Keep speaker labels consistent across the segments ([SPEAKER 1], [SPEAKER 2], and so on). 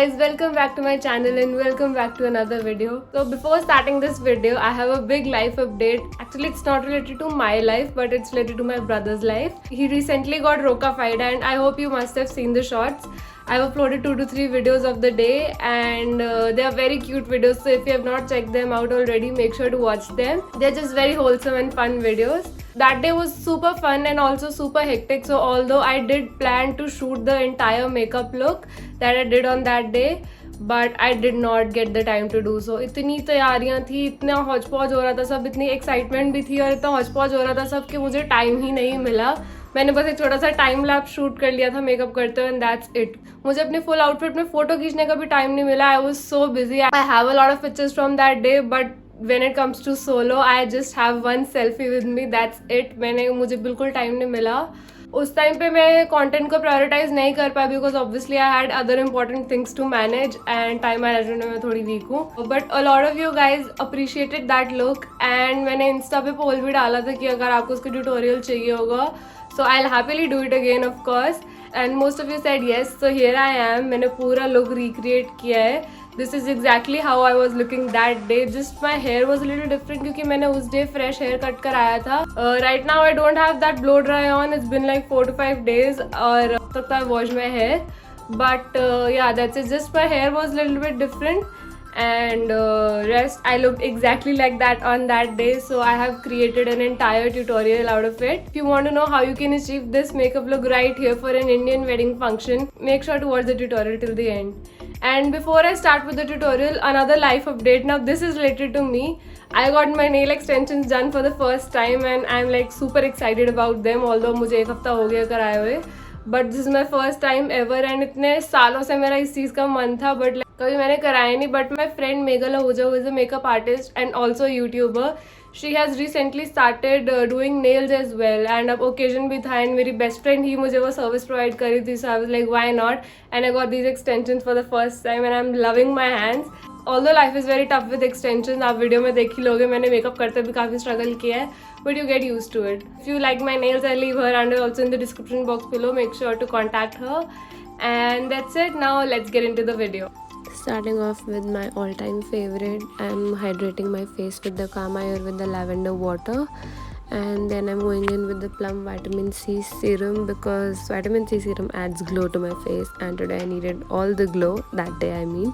[SPEAKER 1] guys, welcome back to my channel and welcome back to another video. So before starting this video, I have a big life update. Actually, it's not related to my life, but it's related to my brother's life. He recently got RoKafied and I hope you must have seen the shorts. I've uploaded 2 to 3 videos of the day and they are very cute videos. So if you have not checked them out already, make sure to watch them. They're just very wholesome and fun videos. That day was super fun and also super hectic. So although I did plan to shoot the entire makeup look that I did on that day, but I did not get the time to do so. इतनी तैयारियां थी, इतना हौच पौच हो रहा था सब, इतनी excitement भी थी और इतना हौच पौच हो रहा था सब कि मुझे टाइम ही नहीं मिला. मैंने बस एक छोटा सा टाइम लैप शूट कर लिया था मेकअप करते हुए एंड दैट्स इट. मुझे अपने फुल आउटफिट में फोटो खींचने का भी टाइम नहीं मिला. I was so busy. I have a lot of pictures from that day but when it comes to solo I just have one selfie with me, that's it. मुझे बिल्कुल time नहीं मिला. उस टाइम पे मैं content को prioritize नहीं कर पाई because obviously I had other important things to manage and time management में थोड़ी वीक हूँ. But a lot of you guys appreciated that look and मैंने इंस्टा पे पोल भी डाला था कि अगर आपको उसका ट्यूटोरियल चाहिए होगा so I will happily do it again of course. And most of you said yes, so here I am. मैंने पूरा लुक रिक्रिएट किया है. This is exactly how I was looking that day. Just my hair was a little different क्योंकि मैंने उस day fresh hair cut कर आया था. Right now I don't have that blow dry on. It's been like 4 to 5 days और अब तक I washed my hair. But yeah, that's it. Just my hair was a little bit different. And rest I looked exactly like that on that day, so I have created an entire tutorial out of it. If you want to know how you can achieve this makeup look right here for an Indian wedding function, make sure to watch the tutorial till the end. And before I start with the tutorial, another life update. Now this is related to me. I got my nail extensions done for the first time and I'm like super excited about them, although मुझे एक हफ्ता हो गया कराए हुए. But this is my first time ever and इतने सालों से मेरा इस चीज़ का मन था बट कभी मैंने कराया नहीं. But my friend Meghal Ahuja who is a makeup artist and also youtuber, she has recently started doing nails as well and अब ओकेजन भी था एंड मेरी बेस्ट फ्रेंड ही मुझे वो सर्विस प्रोवाइड करी थी. So I was like why not and I got these extensions for the first time and I am loving my hands. Although life is very tough with extension. आप video में देख ही लोगे, मैंने makeup करते भी काफ़ी स्ट्रगल किया है but you get used to it. If you like my nails, I'll leave her under also in the description box below. Make sure to contact her. And that's it. Now let's get into the video. Starting off with my all-time favorite, I'm hydrating my face with the Camaya with the lavender water. And then I'm going in with the Plum Vitamin C Serum because Vitamin C Serum adds glow to my face and today I needed all the glow that day, I mean.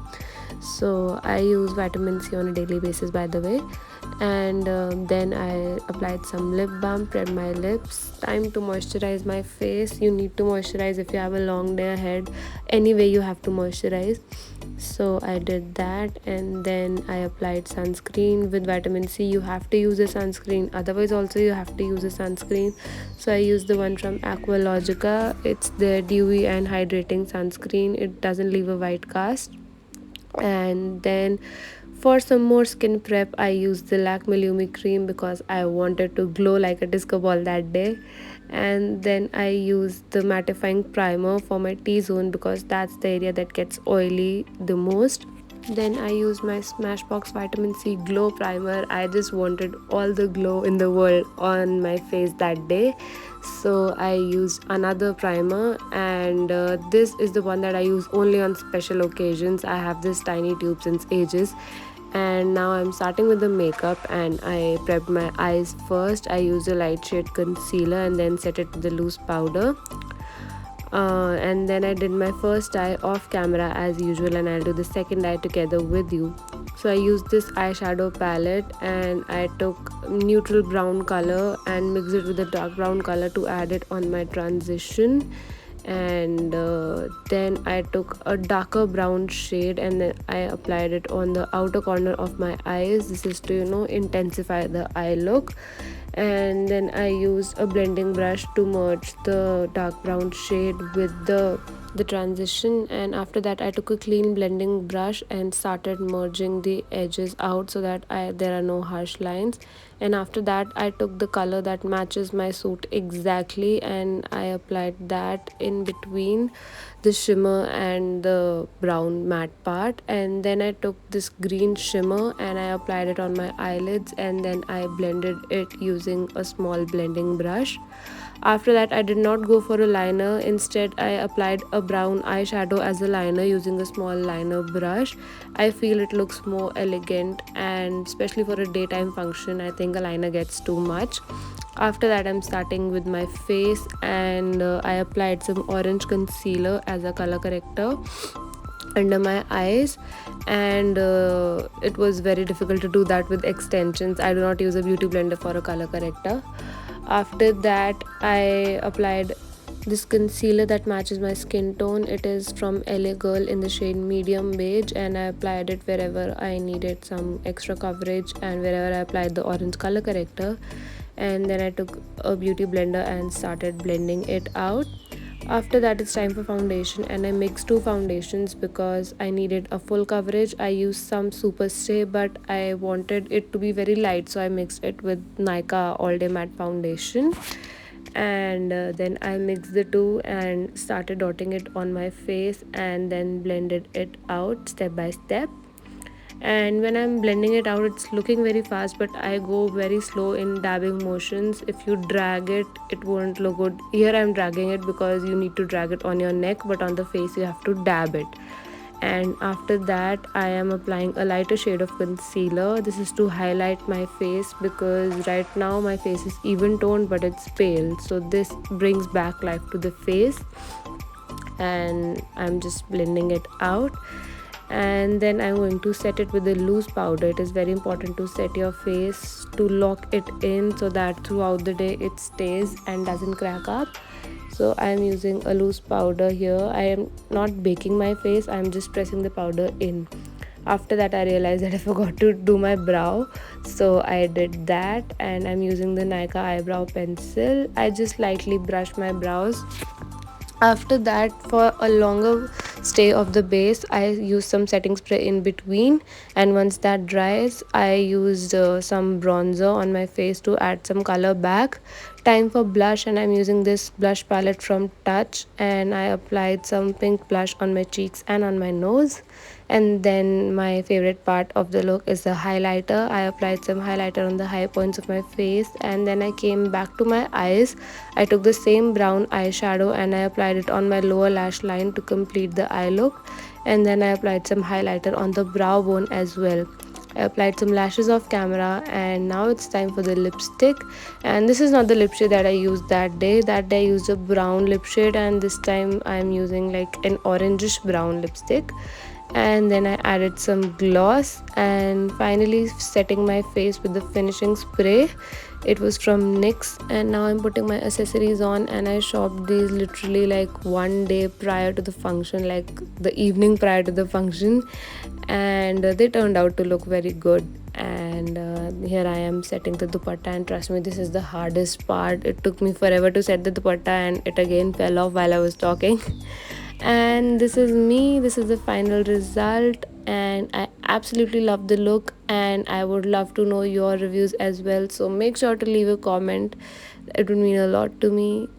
[SPEAKER 1] So I use Vitamin C on a daily basis, by the way. And then I applied some lip balm, prepped my lips. Time to moisturize my face. You need to moisturize if you have a long day ahead. Anyway, you have to moisturize. So I did that and then I applied sunscreen with Vitamin C. You have to use a sunscreen, otherwise also you have to use a sunscreen. So I used the one from Aqualogica. It's the dewy and hydrating sunscreen. It doesn't leave a white cast. And then for some more skin prep, I used the Lakme Lumi cream because I wanted to glow like a disco ball that day. And then I used the mattifying primer for my T-zone because that's the area that gets oily the most. Then I used my Smashbox Vitamin C Glow Primer. I just wanted all the glow in the world on my face that day. So I used another primer and this is the one that I use only on special occasions. I have this tiny tube since ages. And now I'm starting with the makeup and I prepped my eyes first. I used a light shade concealer and then set it with the loose powder. And then I did my first eye off camera as usual and I'll do the second eye together with you. So I used this eyeshadow palette and I took neutral brown color and mixed it with the dark brown color to add it on my transition. And then I took a darker brown shade and then I applied it on the outer corner of my eyes. This is to intensify the eye look. And then I used a blending brush to merge the dark brown shade with the transition. And after that I took a clean blending brush and started merging the edges out so that there are no harsh lines. And after that I took the color that matches my suit exactly and I applied that in between the shimmer and the brown matte part. And then I took this green shimmer and I applied it on my eyelids and then I blended it using a small blending brush. After that, I did not go for a liner. Instead, I applied a brown eyeshadow as a liner using a small liner brush. I feel it looks more elegant, and especially for a daytime function, I think a liner gets too much. After that, I'm starting with my face, and I applied some orange concealer as a color corrector under my eyes, and it was very difficult to do that with extensions. I do not use a beauty blender for a color corrector. After that, I applied this concealer that matches my skin tone. It is from LA Girl in the shade medium beige, and I applied it wherever I needed some extra coverage and wherever I applied the orange color corrector. And then I took a beauty blender and started blending it out. After that, it's time for foundation, and I mixed two foundations because I needed a full coverage. I used some super stay, but I wanted it to be very light, so I mixed it with Nykaa all day matte foundation. And then I mixed the two and started dotting it on my face, and then blended it out step by step. And when I'm blending it out, it's looking very fast, but I go very slow in dabbing motions. If you drag it, it won't look good. Here I'm dragging it because you need to drag it on your neck, but on the face you have to dab it. And after that, I am applying a lighter shade of concealer. This is to highlight my face because right now my face is even toned but it's pale, so this brings back life to the face. And I'm just blending it out, and then I'm going to set it with a loose powder. It is very important to set your face to lock it in so that throughout the day it stays and doesn't crack up. So I'm using a loose powder here. I am not baking my face, I'm just pressing the powder in. After that, I realized that I forgot to do my brow, so I did that, and I'm using the Nykaa eyebrow pencil. I just lightly brush my brows. After that, for a longer stay of the base, I use some setting spray in between, and once that dries, I used some bronzer on my face to add some color back. Time for blush, and I'm using this blush palette from Touch, and I applied some pink blush on my cheeks and on my nose. And then my favorite part of the look is the highlighter. I applied some highlighter on the high points of my face, and then I came back to my eyes. I took the same brown eyeshadow and I applied it on my lower lash line to complete the eye look, and then I applied some highlighter on the brow bone as well. I applied some lashes off camera, and now it's time for the lipstick. And this is not the lip shade that I used that day. That day I used a brown lip shade, and this time I'm using like an orangish brown lipstick. And then I added some gloss, and finally setting my face with the finishing spray. It was from NYX, and now I'm putting my accessories on, and I shopped these literally like one day prior to the function, like the evening prior to the function, and they turned out to look very good. And here I am setting the dupatta, and trust me, this is the hardest part. It took me forever to set the dupatta, and it again fell off while I was talking. And this is me, this is the final result, and I absolutely love the look, and I would love to know your reviews as well, so make sure to leave a comment. It would mean a lot to me.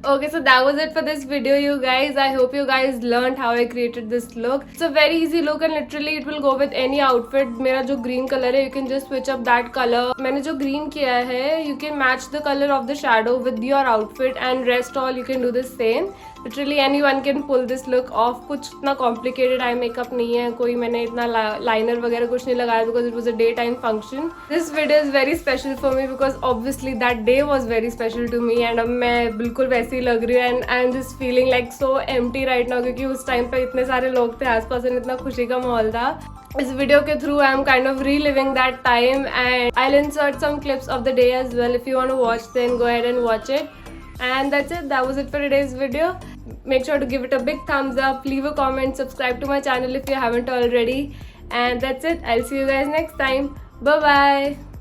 [SPEAKER 1] Okay, so that was it for this video, you guys. I hope you guys learned how I created this look. It's a very easy look, and literally it will go with any outfit. मेरा जो green color है, you can just switch up that color. मैंने जो green किया है, you can match the color of the shadow with your outfit, and rest all you can do the same. Literally anyone can pull this look off. कुछ इतना complicated eye makeup नहीं है. कोई मैंने इतना liner वगैरह कुछ नहीं लगाया because it was a daytime function. This video is very special for me because obviously that day was very special to me, and अब मैं बिल्कुल वैसी लग रही हूँ, and I'm just feeling like so empty right now क्योंकि उस time पे इतने सारे लोग थे आसपास और इतना खुशी का माहौल था. इस वीडियो के through I am kind of reliving that time, and I'll insert some clips of the day as well. If you want to watch, then go ahead and watch it. And that's it. That was it for today's video. Make sure to give it a big thumbs up, leave a comment, subscribe to my channel if you haven't already. And that's it. I'll see you guys next time. Bye bye.